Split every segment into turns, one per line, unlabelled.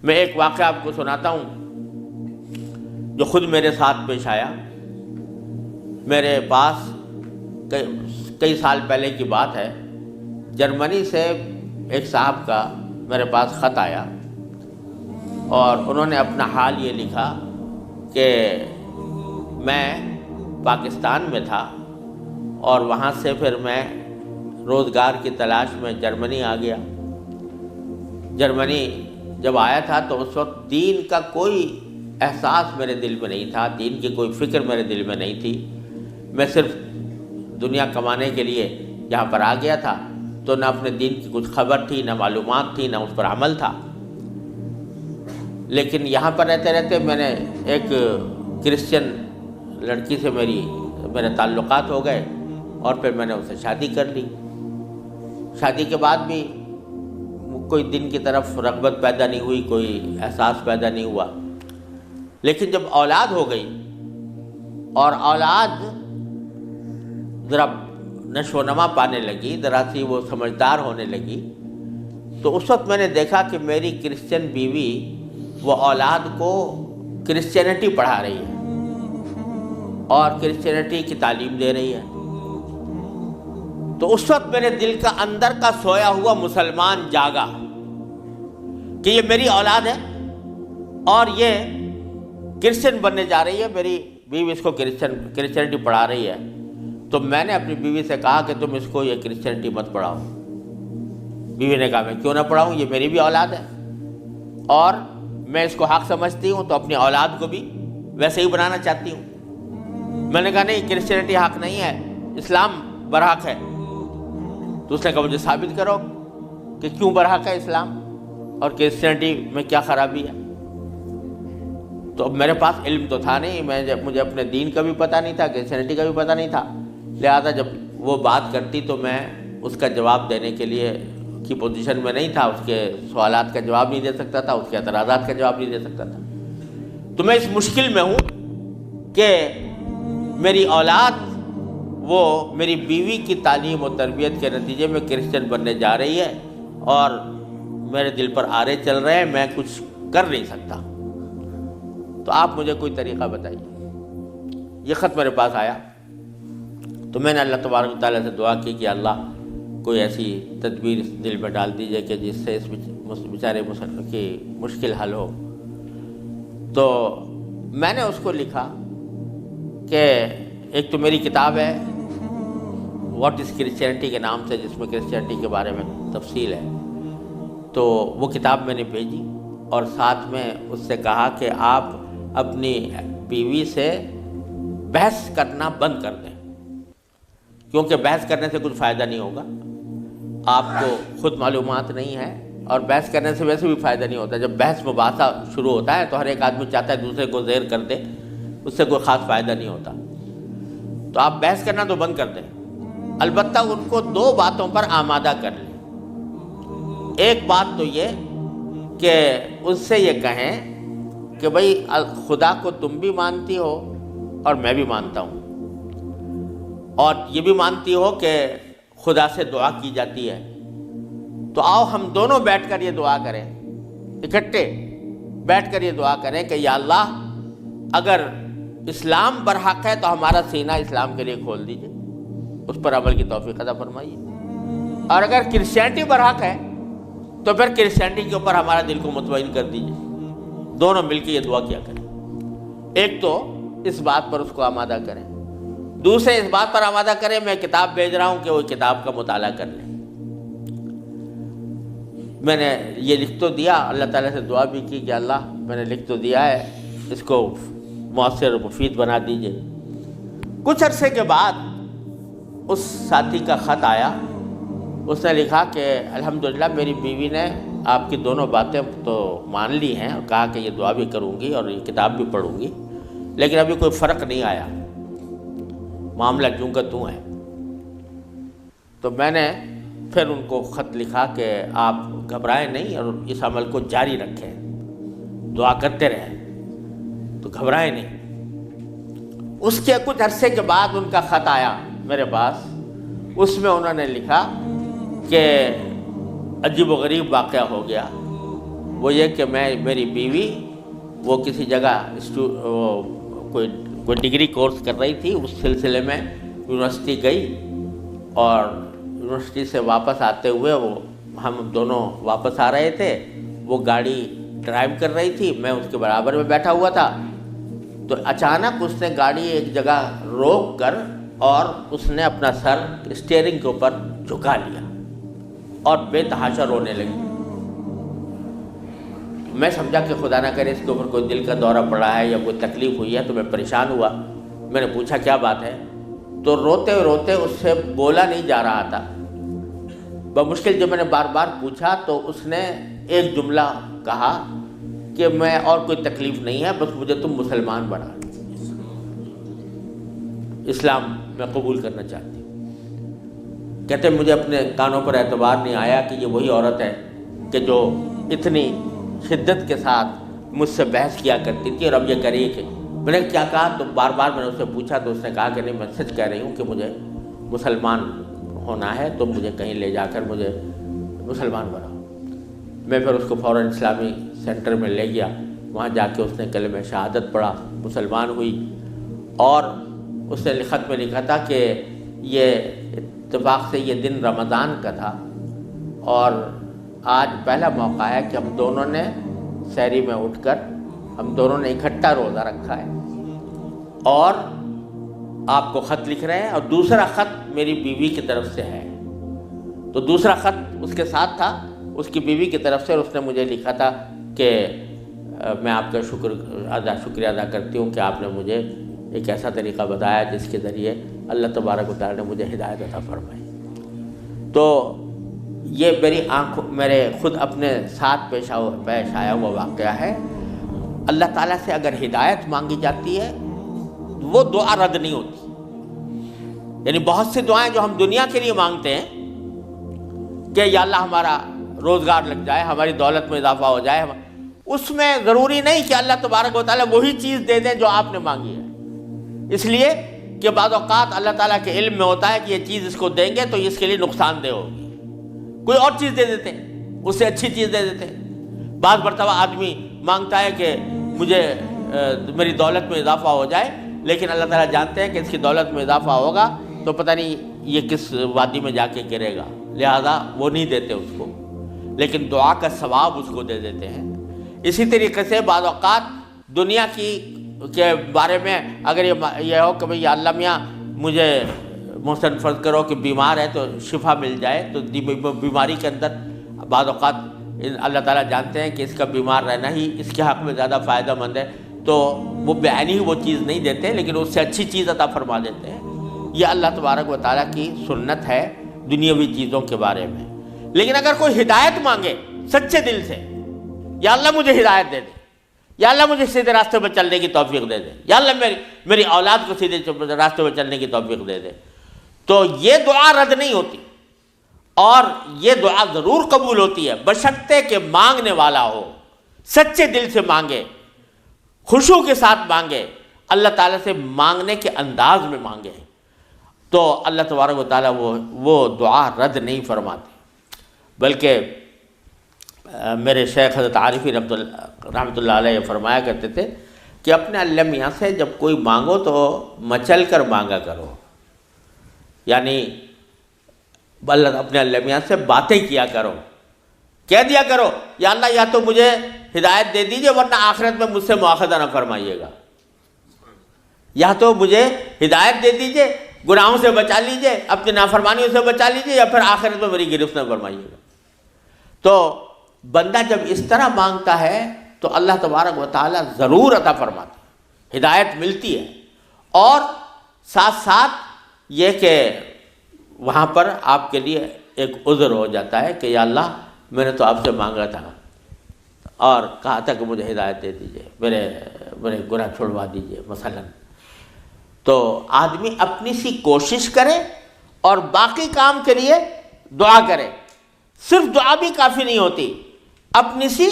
میں ایک واقعہ آپ کو سناتا ہوں جو خود میرے ساتھ پیش آیا۔ میرے پاس کئی سال پہلے کی بات ہے، جرمنی سے ایک صاحب کا میرے پاس خط آیا اور انہوں نے اپنا حال یہ لکھا کہ میں پاکستان میں تھا اور وہاں سے پھر میں روزگار کی تلاش میں جرمنی آ گیا۔ جرمنی جب آیا تھا تو اس وقت دین کا کوئی احساس میرے دل میں نہیں تھا، دین کی کوئی فکر میرے دل میں نہیں تھی۔ میں صرف دنیا کمانے کے لیے یہاں پر آ گیا تھا، تو نہ اپنے دین کی کچھ خبر تھی، نہ معلومات تھی، نہ اس پر عمل تھا۔ لیکن یہاں پر رہتے رہتے میں نے ایک کرسچن لڑکی سے میرے تعلقات ہو گئے اور پھر میں نے اسے شادی کر لی۔ شادی کے بعد بھی کوئی دین کی طرف رغبت پیدا نہیں ہوئی، کوئی احساس پیدا نہیں ہوا۔ لیکن جب اولاد ہو گئی اور اولاد ذرا نشو و نما پانے لگی، ذرا سی وہ سمجھدار ہونے لگی، تو اس وقت میں نے دیکھا کہ میری کرسچن بیوی وہ اولاد کو کرسچینٹی پڑھا رہی ہے اور کرسچینٹی کی تعلیم دے رہی ہے۔ تو اس وقت میرے دل کا اندر کا سویا ہوا مسلمان جاگا کہ یہ میری اولاد ہے اور یہ کرسچن بننے جا رہی ہے، میری بیوی اس کو کرسچینٹی پڑھا رہی ہے۔ تو میں نے اپنی بیوی سے کہا کہ تم اس کو یہ کرسچینٹی مت پڑھاؤ۔ بیوی نے کہا میں کیوں نہ پڑھاؤں، یہ میری بھی اولاد ہے اور میں اس کو حق سمجھتی ہوں، تو اپنی اولاد کو بھی ویسے ہی بنانا چاہتی ہوں۔ میں نے کہا نہیں، کرسچینٹی حق نہیں ہے، اسلام برحق ہے۔ تو اس نے کہا مجھے ثابت کرو کہ کیوں برحق ہے اسلام اور کرسچینٹی میں کیا خرابی ہے۔ تو اب میرے پاس علم تو تھا نہیں، مجھے اپنے دین کا بھی پتہ نہیں تھا، کرسچینٹی کا بھی پتہ نہیں تھا، لہذا جب وہ بات کرتی تو میں اس کا جواب دینے کے لیے کی پوزیشن میں نہیں تھا، اس کے سوالات کا جواب نہیں دے سکتا تھا، اس کے اعتراضات کا جواب نہیں دے سکتا تھا۔ تو میں اس مشکل میں ہوں کہ میری اولاد وہ میری بیوی کی تعلیم و تربیت کے نتیجے میں کرسچن بننے جا رہی ہے اور میرے دل پر آرے چل رہے ہیں، میں کچھ کر نہیں سکتا۔ تو آپ مجھے کوئی طریقہ بتائیے۔ یہ خط میرے پاس آیا تو میں نے اللہ تبارک و تعالیٰ سے دعا کی کہ اللہ کوئی ایسی تدبیر دل میں ڈال دیجیے کہ جس سے اس بیچارے مسلمان کی مشکل حل ہو۔ تو میں نے اس کو لکھا کہ ایک تو میری کتاب ہے واٹ از کرسچینٹی کے نام سے، جس میں کرسچینٹی کے بارے میں تفصیل ہے، تو وہ کتاب میں نے بھیجی اور ساتھ میں اس سے کہا کہ آپ اپنی بیوی سے بحث کرنا بند کر دیں، کیونکہ بحث کرنے سے کچھ فائدہ نہیں ہوگا، آپ کو خود معلومات نہیں ہے اور بحث کرنے سے ویسے بھی فائدہ نہیں ہوتا۔ جب بحث مباحثہ شروع ہوتا ہے تو ہر ایک آدمی چاہتا ہے دوسرے کو زیر کر دے، اس سے کوئی خاص فائدہ نہیں ہوتا۔ تو آپ بحث کرنا تو بند کر دیں، البتہ ان کو دو باتوں پر آمادہ کر لیں۔ ایک بات تو یہ کہ اس سے یہ کہیں کہ بھئی خدا کو تم بھی مانتی ہو اور میں بھی مانتا ہوں، اور یہ بھی مانتی ہو کہ خدا سے دعا کی جاتی ہے، تو آؤ ہم دونوں بیٹھ کر یہ دعا کریں، اکٹھے بیٹھ کر یہ دعا کریں کہ یا اللہ اگر اسلام برحق ہے تو ہمارا سینہ اسلام کے لیے کھول دیجئے، اس پر عمل کی توفیق عطا فرمائیے، اور اگر کرسچینٹی برحق ہے تو پھر کرسچینٹی کے اوپر ہمارا دل کو مطمئن کر دیجئے۔ دونوں مل کے یہ دعا کیا کریں۔ ایک تو اس بات پر اس کو آمادہ کریں، دوسرے اس بات پر آمادہ کریں میں کتاب بھیج رہا ہوں کہ وہ کتاب کا مطالعہ کر لیں۔ میں نے یہ لکھ تو دیا، اللہ تعالیٰ سے دعا بھی کی کہ اللہ میں نے لکھ تو دیا ہے، اس کو مؤثر و مفید بنا دیجئے۔ کچھ عرصے کے بعد اس ساتھی کا خط آیا، اس نے لکھا کہ الحمدللہ میری بیوی نے آپ کی دونوں باتیں تو مان لی ہیں اور کہا کہ یہ دعا بھی کروں گی اور یہ کتاب بھی پڑھوں گی، لیکن ابھی کوئی فرق نہیں آیا، معاملہ جوں کا توں ہے۔ تو میں نے پھر ان کو خط لکھا کہ آپ گھبرائیں نہیں اور اس عمل کو جاری رکھیں، دعا کرتے رہیں، تو گھبرائیں نہیں۔ اس کے کچھ عرصے کے بعد ان کا خط آیا میرے پاس، اس میں انہوں نے لکھا کہ عجیب و غریب واقعہ ہو گیا وہ یہ کہ میری بیوی وہ کسی جگہ کوئی ڈگری کورس کر رہی تھی، اس سلسلے میں یونیورسٹی گئی، اور یونیورسٹی سے واپس آتے ہوئے ہم دونوں واپس آ رہے تھے، وہ گاڑی ڈرائیو کر رہی تھی، میں اس کے برابر میں بیٹھا ہوا تھا، تو اچانک اس نے گاڑی ایک جگہ روک کر اور اس نے اپنا سر اسٹیئرنگ کے اوپر جھکا لیا اور بے تحاشا رونے لگی۔ میں سمجھا کہ خدا نہ کرے اس کے اوپر کوئی دل کا دورہ پڑا ہے یا کوئی تکلیف ہوئی ہے، تو میں پریشان ہوا۔ میں نے پوچھا کیا بات ہے، تو روتے روتے اس سے بولا نہیں جا رہا تھا۔ بمشکل جب میں نے بار بار پوچھا تو اس نے ایک جملہ کہا کہ میں اور کوئی تکلیف نہیں ہے، بس مجھے تم مسلمان بنا، اسلام میں قبول کرنا چاہتی ہوں۔ کہتے مجھے اپنے کانوں پر اعتبار نہیں آیا کہ یہ وہی عورت ہے کہ جو اتنی شدت کے ساتھ مجھ سے بحث کیا کرتی تھی، اور اب یہ کری کہ میں نے کیا کہا، تو بار بار میں نے اس سے پوچھا تو اس نے کہا کہ نہیں، میں سچ کہہ رہی ہوں کہ مجھے مسلمان ہونا ہے، تو مجھے کہیں لے جا کر مجھے مسلمان بناؤ۔ میں پھر اس کو فوراً اسلامی سینٹر میں لے گیا، وہاں جا کے اس نے کلمہ شہادت پڑھا، مسلمان ہوئی، اور اس نے خط میں لکھا تھا کہ یہ اتفاق سے یہ دن رمضان کا تھا، اور آج پہلا موقع ہے کہ ہم دونوں نے سحری میں اٹھ کر ہم دونوں نے اکٹھا روزہ رکھا ہے، اور آپ کو خط لکھ رہے ہیں، اور دوسرا خط میری بیوی کی طرف سے ہے۔ تو دوسرا خط اس کے ساتھ تھا اس کی بیوی کی طرف سے، اور اس نے مجھے لکھا تھا کہ میں آپ کا شکریہ ادا کرتی ہوں کہ آپ نے مجھے ایک ایسا طریقہ بتایا جس کے ذریعے اللہ تبارک و تعالیٰ نے مجھے ہدایت عطا فرمائی۔ تو یہ میرے خود اپنے ساتھ پیش آیا ہوا واقعہ ہے۔ اللہ تعالیٰ سے اگر ہدایت مانگی جاتی ہے وہ دعا رد نہیں ہوتی۔ یعنی بہت سی دعائیں جو ہم دنیا کے لیے مانگتے ہیں کہ یا اللہ ہمارا روزگار لگ جائے، ہماری دولت میں اضافہ ہو جائے، اس میں ضروری نہیں کہ اللہ تبارک و تعالیٰ وہی چیز دے دیں جو آپ نے مانگی ہے، اس لیے کہ بعض اوقات اللہ تعالیٰ کے علم میں ہوتا ہے کہ یہ چیز اس کو دیں گے تو اس کے لیے نقصان دہ ہوگی، کوئی اور چیز دے دیتے ہیں، اس سے اچھی چیز دے دیتے ہیں۔ بعض مرتبہ آدمی مانگتا ہے کہ مجھے میری دولت میں اضافہ ہو جائے، لیکن اللہ تعالیٰ جانتے ہیں کہ اس کی دولت میں اضافہ ہوگا تو پتہ نہیں یہ کس وادی میں جا کے گرے گا، لہذا وہ نہیں دیتے اس کو، لیکن دعا کا ثواب اس کو دے دیتے ہیں۔ اسی طریقے سے بعض اوقات دنیا کے بارے میں اگر یہ ہو کہ بھئی یا اللہ میاں مجھے محسن فرض کرو کہ بیمار ہے تو شفا مل جائے، تو بیماری کے اندر بعض اوقات اللہ تعالیٰ جانتے ہیں کہ اس کا بیمار رہنا ہی اس کے حق میں زیادہ فائدہ مند ہے، تو وہ بعینی ہی وہ چیز نہیں دیتے لیکن اس سے اچھی چیز عطا فرما دیتے ہیں۔ یہ اللہ تبارک و تعالیٰ کی سنت ہے دنیاوی چیزوں کے بارے میں۔ لیکن اگر کوئی ہدایت مانگے سچے دل سے، یا اللہ مجھے ہدایت دے دے، یا اللہ مجھے سیدھے راستے پر چلنے کی توفیق دے دے، یا اللہ میری اولاد کو سیدھے راستے پر چلنے کی توفیق دے دے، تو یہ دعا رد نہیں ہوتی، اور یہ دعا ضرور قبول ہوتی ہے بشرطے کہ مانگنے والا ہو، سچے دل سے مانگے، خشوع کے ساتھ مانگے، اللہ تعالیٰ سے مانگنے کے انداز میں مانگے، تو اللہ تبارک و تعالیٰ وہ دعا رد نہیں فرماتے۔ بلکہ میرے شیخ حضرت عارفی رحمۃ اللہ علیہ فرمایا کرتے تھے کہ اپنے اللہ میاں سے جب کوئی مانگو تو مچل کر مانگا کرو، یعنی اپنے اللہ میاں سے باتیں کیا کرو، کہہ دیا کرو یا اللہ یا تو مجھے ہدایت دے دیجئے ورنہ آخرت میں مجھ سے مواخذہ نہ فرمائیے گا، یا تو مجھے ہدایت دے دیجئے، گناہوں سے بچا لیجئے، اپنی نافرمانیوں سے بچا لیجئے، یا پھر آخرت میں میری گرفت نہ فرمائیے گا۔ تو بندہ جب اس طرح مانگتا ہے تو اللہ تبارک و تعالیٰ ضرور عطا فرماتا ہے، ہدایت ملتی ہے، اور ساتھ ساتھ یہ کہ وہاں پر آپ کے لیے ایک عذر ہو جاتا ہے کہ یا اللہ میں نے تو آپ سے مانگا تھا اور کہا تھا کہ مجھے ہدایت دے دیجئے، میرے گناہ چھڑوا دیجئے مثلا۔ تو آدمی اپنی سی کوشش کرے اور باقی کام کے لیے دعا کرے، صرف دعا بھی کافی نہیں ہوتی، اپنی سی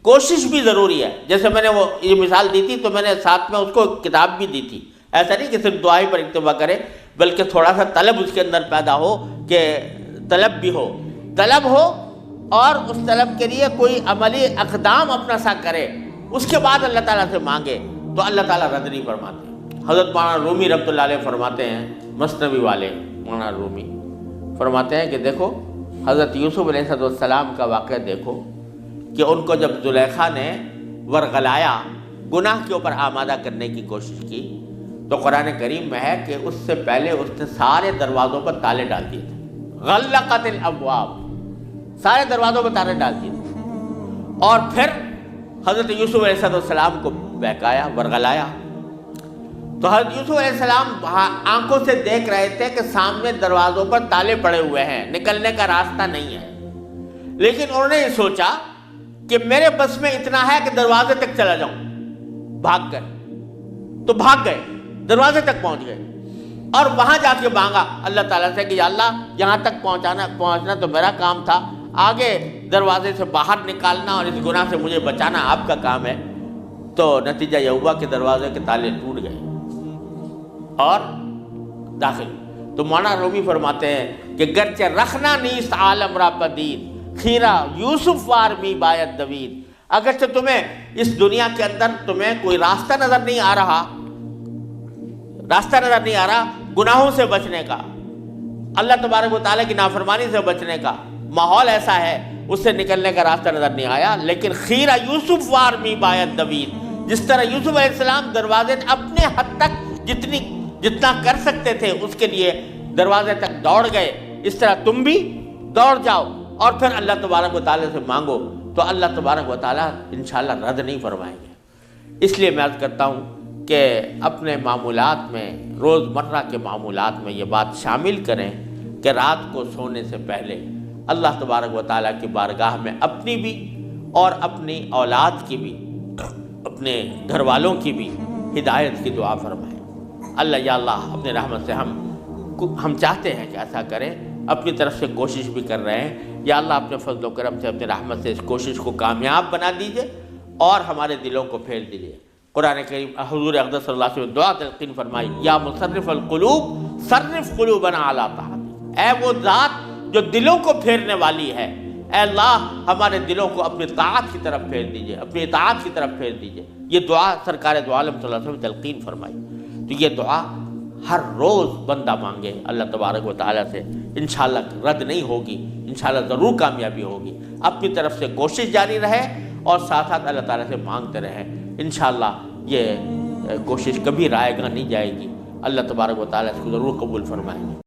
کوشش بھی ضروری ہے۔ جیسے میں نے یہ مثال دی تھی تو میں نے ساتھ میں اس کو کتاب بھی دی تھی، ایسا نہیں کہ صرف دعا ہی پر اکتفا کرے بلکہ تھوڑا سا طلب اس کے اندر پیدا ہو، کہ طلب بھی ہو، طلب ہو اور اس طلب کے لیے کوئی عملی اقدام اپنا سا کرے، اس کے بعد اللہ تعالیٰ سے مانگے تو اللہ تعالیٰ رد نہیں فرماتے۔ حضرت مولانا رومی رحمۃ اللہ علیہ فرماتے ہیں، مثنوی والے مولانا رومی فرماتے ہیں کہ دیکھو حضرت یوسف علیہ السلام کا واقعہ دیکھو کہ ان کو جب زلیخا نے ورغلایا، گناہ کے اوپر آمادہ کرنے کی کوشش کی، تو قرآن کریم میں ہے کہ اس سے پہلے اس نے سارے دروازوں پر تالے ڈال دیے تھے، غلقت الابواب، سارے دروازوں پر تالے ڈال دیے تھے، اور پھر حضرت یوسف علیہ السلام کو بہکایا، ورغلایا۔ تو حضرت یوسف علیہ السلام آنکھوں سے دیکھ رہے تھے کہ سامنے دروازوں پر تالے پڑے ہوئے ہیں، نکلنے کا راستہ نہیں ہے، لیکن انہوں نے یہ سوچا کہ میرے بس میں اتنا ہے کہ دروازے تک چلا جاؤں، بھاگ گئے، تو بھاگ گئے، دروازے تک پہنچ گئے، اور وہاں جا کے مانگا اللہ تعالیٰ سے کہ یا اللہ یہاں تک پہنچنا تو میرا کام تھا، آگے دروازے سے باہر نکالنا اور اس گناہ سے مجھے بچانا آپ کا کام ہے۔ تو نتیجہ یہ ہوا کہ دروازے کے تالے ٹوٹ گئے اور داخل۔ تو مولانا رومی فرماتے ہیں کہ گرچہ رکھنا نیست عالم را پدید، خیرہ یوسف وار می باید دوید، اگرچہ تمہیں اس دنیا کے اندر تمہیں کوئی راستہ نظر نہیں آ رہا، گناہوں سے بچنے کا، اللہ تبارک و تعالیٰ کی نافرمانی سے بچنے کا ماحول ایسا ہے، اس سے نکلنے کا راستہ نظر نہیں آیا، لیکن خیرہ یوسف وار می باید دوید، جس طرح یوسف علیہ السلام دروازے اپنے حد تک جتنا کر سکتے تھے اس کے لیے دروازے تک دوڑ گئے، اس طرح تم بھی دوڑ جاؤ اور پھر اللہ تبارک و تعالیٰ سے مانگو، تو اللہ تبارک و تعالیٰ انشاءاللہ رد نہیں فرمائیں گے۔ اس لیے میں عرض کرتا ہوں کہ اپنے معمولات میں، روز مرہ کے معمولات میں یہ بات شامل کریں کہ رات کو سونے سے پہلے اللہ تبارک و تعالیٰ کی بارگاہ میں اپنی بھی اور اپنی اولاد کی بھی، اپنے گھر والوں کی بھی ہدایت کی دعا فرمائیں۔ اللہ یا اللہ اپنے رحمت سے ہم چاہتے ہیں کہ ایسا کریں، اپنی طرف سے کوشش بھی کر رہے ہیں، یا اللہ اپنے فضل و کرم سے اپنے رحمت سے اس کوشش کو کامیاب بنا دیجئے اور ہمارے دلوں کو پھیر دیجئے۔ قرآن کریم حضور اقدس صلی اللہ علیہ وسلم دعا تلقین فرمائی، یا مصرف القلوب صرف قلوبنا علی طاعتک، اے وہ ذات جو دلوں کو پھیرنے والی ہے، اے اللہ ہمارے دلوں کو اپنی طاعت کی طرف پھیر دیجئے، اپنی اطاعت کی طرف پھیر دیجئے۔ یہ دعا سرکار دو عالم صلی اللہ علیہ وسلم تلقین فرمائی۔ تو یہ دعا ہر روز بندہ مانگے اللہ تبارک و تعالیٰ سے، انشاءاللہ رد نہیں ہوگی، انشاءاللہ ضرور کامیابی ہوگی۔ اپنی طرف سے کوشش جاری رہے اور ساتھ ساتھ اللہ تعالیٰ سے مانگتے رہیں، انشاءاللہ یہ کوشش کبھی رائے گاہ نہیں جائے گی، اللہ تبارک و تعالیٰ اس کو ضرور قبول فرمائیں گے۔